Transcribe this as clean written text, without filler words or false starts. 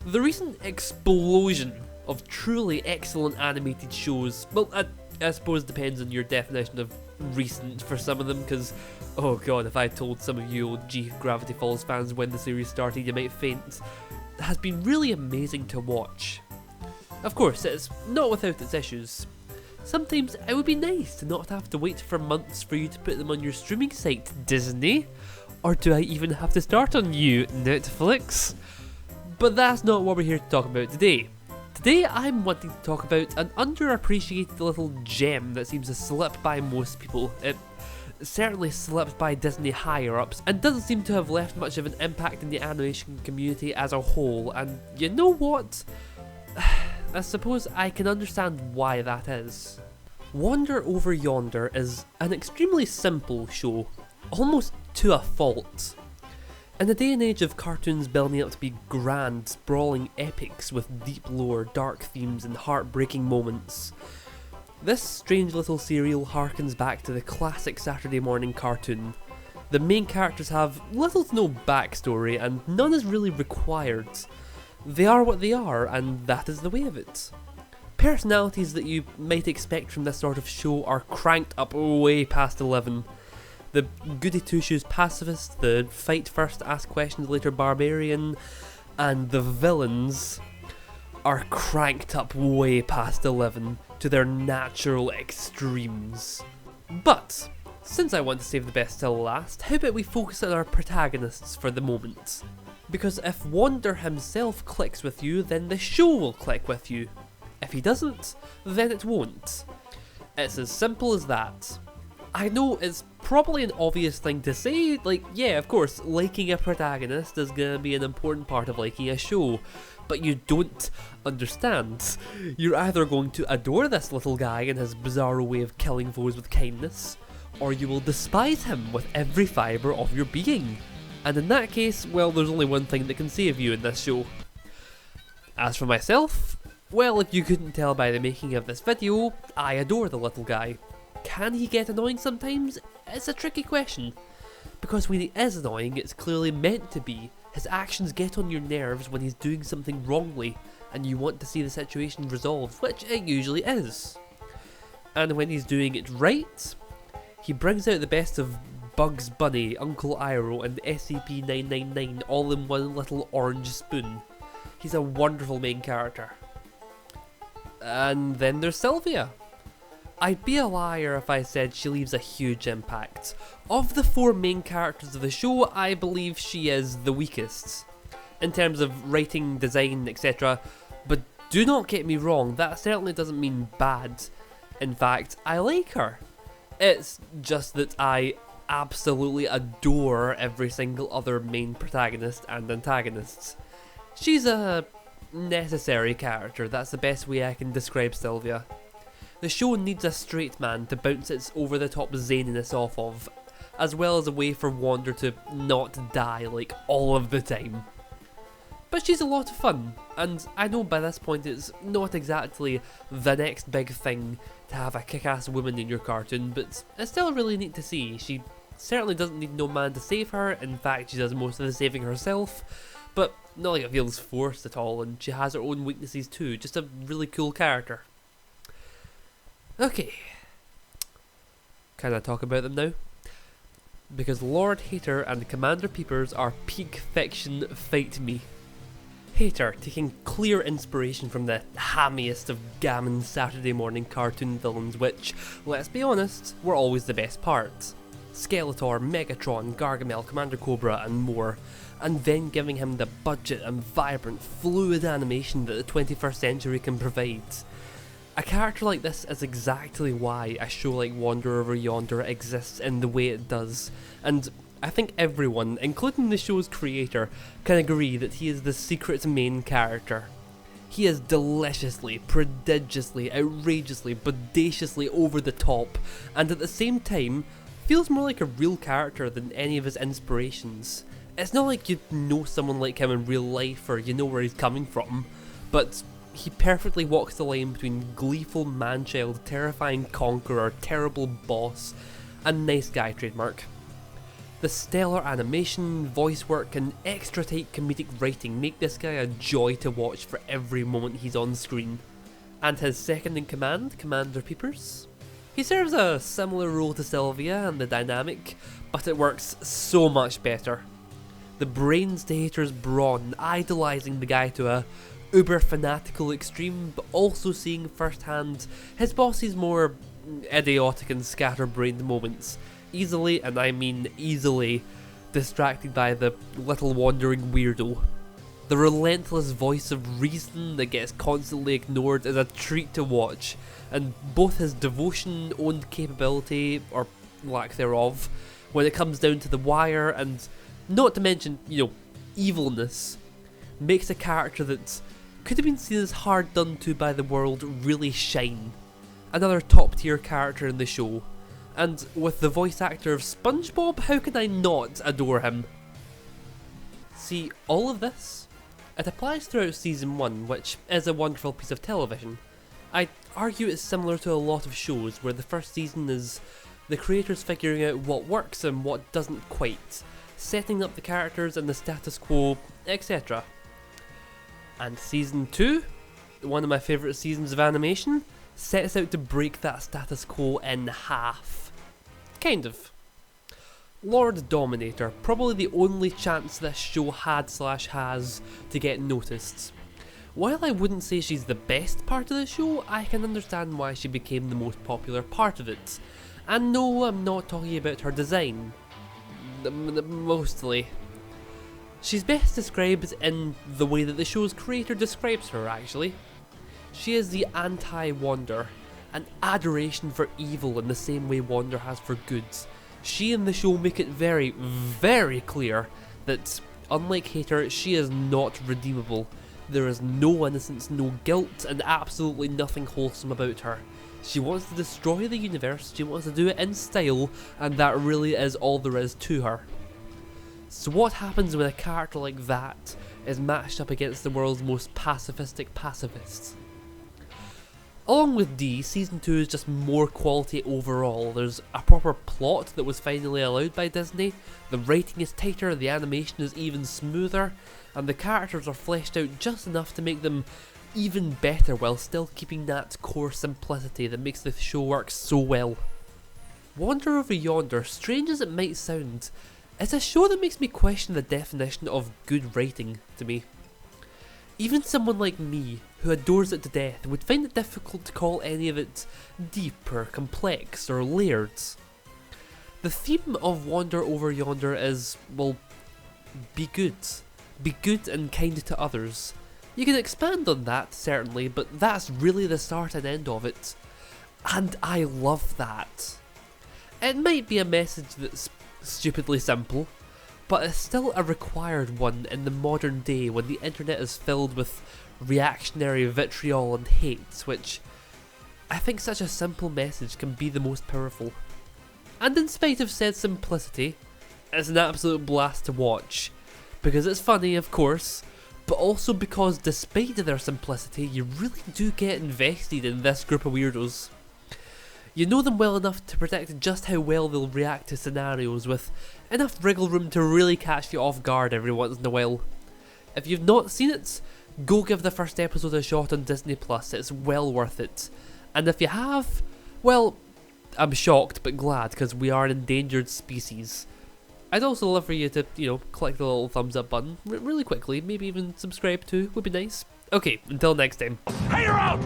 The recent explosion of truly excellent animated shows, well, I suppose depends on your definition of recent for some of them, because, oh god, if I told some of you OG Gravity Falls fans when the series started, you might faint, has been really amazing to watch. Of course, it's not without its issues. Sometimes it would be nice to not have to wait for months for you to put them on your streaming site, Disney. Or do I even have to start on you, Netflix? But that's not what we're here to talk about today. Today I'm wanting to talk about an underappreciated little gem that seems to slip by most people. It certainly slipped by Disney higher-ups and doesn't seem to have left much of an impact in the animation community as a whole, and you know what? I suppose I can understand why that is. Wander Over Yonder is an extremely simple show, almost to a fault. In the day and age of cartoons building up to be grand, sprawling epics with deep lore, dark themes and heartbreaking moments, this strange little serial harkens back to the classic Saturday morning cartoon. The main characters have little to no backstory and none is really required. They are what they are, and that is the way of it. Personalities that you might expect from this sort of show are cranked up way past 11. The goody two-shoes pacifist, the fight first, ask questions later barbarian, and the villains are cranked up way past 11 to their natural extremes. But, since I want to save the best till last, how about we focus on our protagonists for the moment? Because if Wander himself clicks with you, then the show will click with you. If he doesn't, then it won't. It's as simple as that. I know it's probably an obvious thing to say, like, yeah, of course, liking a protagonist is gonna be an important part of liking a show, but you don't understand. You're either going to adore this little guy and his bizarro way of killing foes with kindness, or you will despise him with every fibre of your being. And in that case, well, there's only one thing that can save you in this show. As for myself, well, if you couldn't tell by the making of this video, I adore the little guy. Can he get annoying sometimes? It's a tricky question. Because when he is annoying, it's clearly meant to be. His actions get on your nerves when he's doing something wrongly, and you want to see the situation resolved, which it usually is. And when he's doing it right, he brings out the best of Bugs Bunny, Uncle Iroh and SCP-999 all in one little orange spoon. He's a wonderful main character. And then there's Sylvia. I'd be a liar if I said she leaves a huge impact. Of the four main characters of the show, I believe she is the weakest. In terms of writing, design, etc. But do not get me wrong, that certainly doesn't mean bad. In fact, I like her. It's just that I absolutely adore every single other main protagonist and antagonist. She's a necessary character, that's the best way I can describe Sylvia. The show needs a straight man to bounce its over-the-top zaniness off of, as well as a way for Wander to not die like all of the time. But she's a lot of fun, and I know by this point it's not exactly the next big thing to have a kick-ass woman in your cartoon, but it's still really neat to see. She certainly doesn't need no man to save her, in fact she does most of the saving herself, but not like it feels forced at all, and she has her own weaknesses too, just a really cool character. Okay, can I talk about them now? Because Lord Hater and Commander Peepers are peak fiction fight me. Hater, taking clear inspiration from the hammiest of gammon Saturday morning cartoon villains which, let's be honest, were always the best part. Skeletor, Megatron, Gargamel, Commander Cobra and more, and then giving him the budget and vibrant, fluid animation that the 21st century can provide. A character like this is exactly why a show like Wander Over Yonder exists in the way it does, and I think everyone, including the show's creator, can agree that he is the secret main character. He is deliciously, prodigiously, outrageously, bodaciously over the top, and at the same time, feels more like a real character than any of his inspirations. It's not like you know someone like him in real life or you know where he's coming from, but he perfectly walks the line between gleeful manchild, terrifying conqueror, terrible boss, and nice guy trademark. The stellar animation, voice work and extra tight comedic writing make this guy a joy to watch for every moment he's on screen. And his second in command, Commander Peepers? He serves a similar role to Sylvia and the dynamic, but it works so much better. The brains to haters brawn, idolising the guy to a uber fanatical extreme, but also seeing firsthand his boss's more idiotic and scatterbrained moments, easily, and I mean easily, distracted by the little wandering weirdo. The relentless voice of reason that gets constantly ignored is a treat to watch, and both his devotion, owned capability, or lack thereof, when it comes down to the wire, and not to mention, evilness, makes a character that could have been seen as hard done to by the world really shine. Another top tier character in the show, and with the voice actor of SpongeBob, how can I not adore him? See, all of this, it applies throughout season 1, which is a wonderful piece of television. I'd argue it's similar to a lot of shows where the first season is the creators figuring out what works and what doesn't quite, setting up the characters and the status quo, etc. And season 2, one of my favourite seasons of animation, sets out to break that status quo in half. Kind of. Lord Dominator, probably the only chance this show had/has to get noticed. While I wouldn't say she's the best part of the show, I can understand why she became the most popular part of it. And no, I'm not talking about her design. Mostly. She's best described in the way that the show's creator describes her, actually. She is the anti-Wander, an adoration for evil in the same way Wander has for good. She and the show make it very, very clear that, unlike Hater, she is not redeemable. There is no innocence, no guilt, and absolutely nothing wholesome about her. She wants to destroy the universe, she wants to do it in style, and that really is all there is to her. So what happens when a character like that is matched up against the world's most pacifistic pacifists? Along with D, Season 2 is just more quality overall. There's a proper plot that was finally allowed by Disney, the writing is tighter, the animation is even smoother, and the characters are fleshed out just enough to make them even better while still keeping that core simplicity that makes the show work so well. Wander Over Yonder, strange as it might sound, is a show that makes me question the definition of good writing to me. Even someone like me, who adores it to death, would find it difficult to call any of it deep or complex or layered. The theme of Wander Over Yonder is, well, be good. Be good and kind to others. You can expand on that, certainly, but that's really the start and end of it. And I love that. It might be a message that's stupidly simple, but it's still a required one in the modern day when the internet is filled with reactionary vitriol and hate, which I think such a simple message can be the most powerful. And in spite of said simplicity, it's an absolute blast to watch, because it's funny of course, but also because despite their simplicity, you really do get invested in this group of weirdos. You know them well enough to predict just how well they'll react to scenarios, with enough wriggle room to really catch you off guard every once in a while. If you've not seen it, go give the first episode a shot on Disney+, it's well worth it. And if you have, well, I'm shocked but glad, because we are an endangered species. I'd also love for you to, click the little thumbs up button really quickly, maybe even subscribe too, would be nice. Okay, until next time. Hey, you're out!